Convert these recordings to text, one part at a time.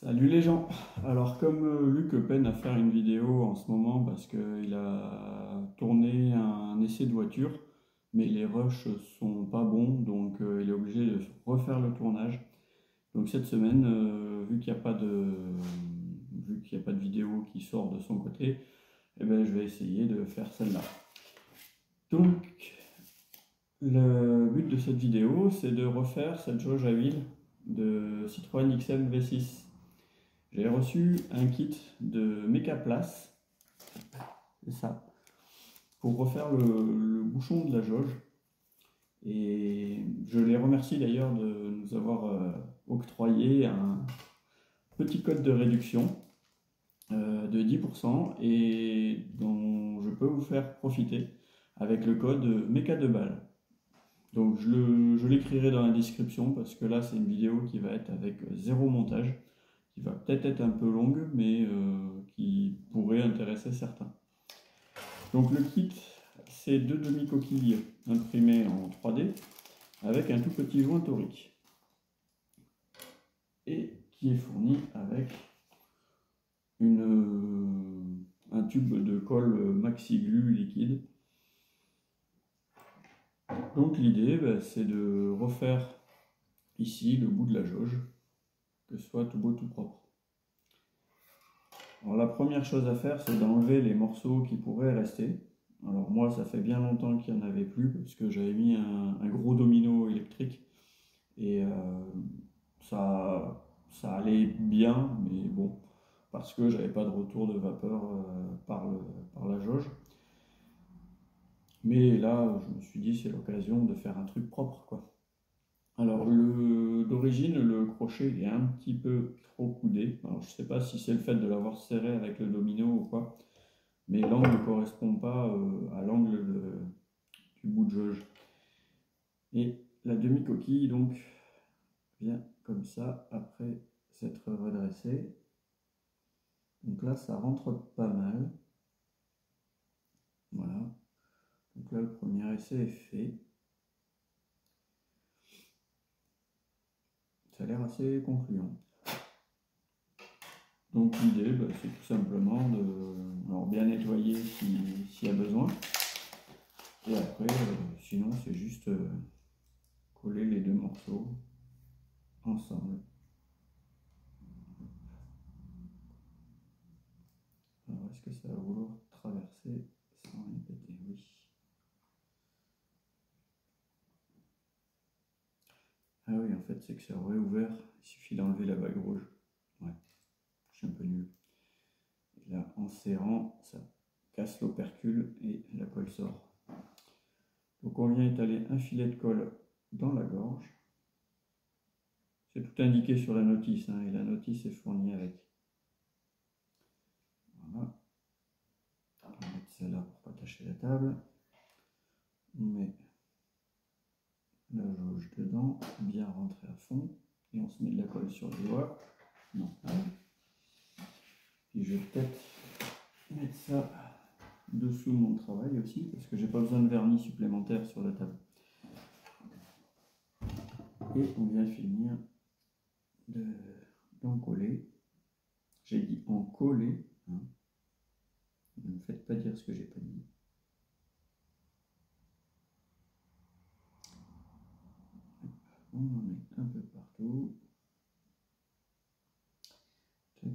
Salut les gens! Alors comme Luc peine à faire une vidéo en ce moment parce qu'il a tourné un essai de voiture, mais les rushs sont pas bons, donc il est obligé de refaire le tournage. Donc cette semaine, vu qu'il n'y a pas de vidéo qui sort de son côté, eh ben, je vais essayer de faire celle-là. Donc le but de cette vidéo, c'est de refaire cette jauge à huile de Citroën XM V6. J'ai reçu un kit de Mecaplace, c'est ça, pour refaire le bouchon de la jauge. Et je les remercie d'ailleurs de nous avoir octroyé un petit code de réduction de 10% et dont je peux vous faire profiter avec le code MECA2BALLES. Donc je l'écrirai dans la description parce que là c'est une vidéo qui va être avec zéro montage, qui va peut-être être un peu longue, mais qui pourrait intéresser certains. Donc le kit, c'est 2 demi-coquilles imprimées en 3D avec un tout petit joint torique et qui est fourni avec un tube de colle maxi glue liquide. Donc l'idée, c'est de refaire ici le bout de la jauge, que ce soit tout beau tout propre. Alors la première chose à faire, c'est d'enlever les morceaux qui pourraient rester. Alors moi, ça fait bien longtemps qu'il n'y en avait plus parce que j'avais mis un gros domino électrique et ça allait bien, mais bon, parce que j'avais pas de retour de vapeur par la jauge. Mais là, je me suis dit, c'est l'occasion de faire un truc propre, quoi. Alors d'origine, le crochet est un petit peu trop coudé. Alors je sais pas si c'est le fait de l'avoir serré avec le domino ou quoi, mais l'angle ne correspond pas à l'angle du bout de jauge. Et la demi-coquille donc vient comme ça après s'être redressée. Donc là ça rentre pas mal. Voilà. Donc là le premier essai est fait. Ça a l'air assez concluant. Donc l'idée, c'est tout simplement de bien nettoyer s'il y a besoin. Et après, sinon c'est juste coller les deux morceaux ensemble. Alors est-ce que ça va vouloir traverser sans rien péter? Oui. Ah oui, en fait c'est que ça aurait ouvert, il suffit d'enlever la bague rouge. Ouais, je suis un peu nul. Et là, en serrant, ça casse l'opercule et la colle sort. Donc on vient étaler un filet de colle dans la gorge. C'est tout indiqué sur la notice, et la notice est fournie avec. Voilà. On va mettre celle-là pour ne pas tâcher la table. On met la jauge dedans, bien rentrer à fond, et on se met de la colle sur les doigts. Non. Puis je vais peut-être mettre ça dessous mon travail aussi, parce que j'ai pas besoin de vernis supplémentaire sur la table. Et on vient finir d'en coller. J'ai dit en coller. Ne me faites pas dire ce que j'ai pas dit. On en met un peu partout. Tac.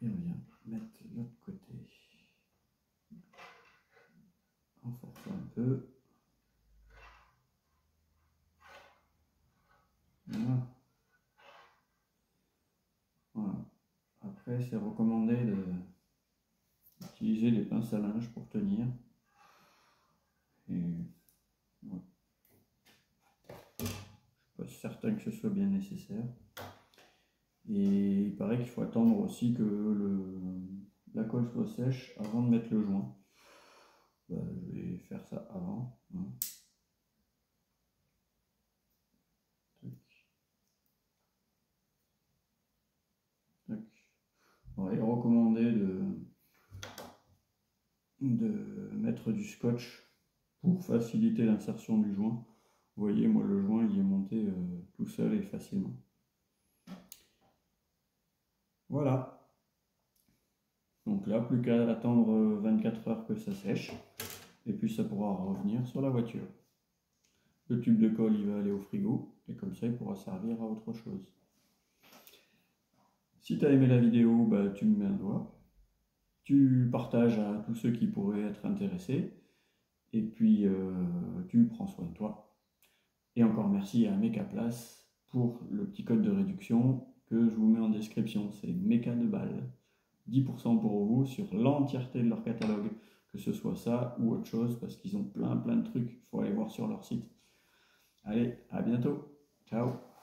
Et on vient mettre l'autre côté. En forçant un peu. Voilà. Voilà. Après, c'est recommandé d'utiliser des pinces à linge pour tenir. Et voilà. Je ne suis pas certain que ce soit bien nécessaire. Et il paraît qu'il faut attendre aussi que la colle soit sèche avant de mettre le joint. Je vais faire ça avant. Bon, il est recommandé de mettre du scotch pour faciliter l'insertion du joint. Vous voyez, moi le joint il est monté tout seul et facilement. Voilà. Donc là, plus qu'à attendre 24 heures que ça sèche. Et puis ça pourra revenir sur la voiture. Le tube de colle, il va aller au frigo. Et comme ça, il pourra servir à autre chose. Si tu as aimé la vidéo, bah, tu me mets un doigt. Tu partages à tous ceux qui pourraient être intéressés. Et puis, tu prends soin de toi. Et encore merci à Mecaplace pour le petit code de réduction que je vous mets en description. C'est Meca de balle. 10% pour vous sur l'entièreté de leur catalogue. Que ce soit ça ou autre chose, parce qu'ils ont plein de trucs. Il faut aller voir sur leur site. Allez, à bientôt. Ciao.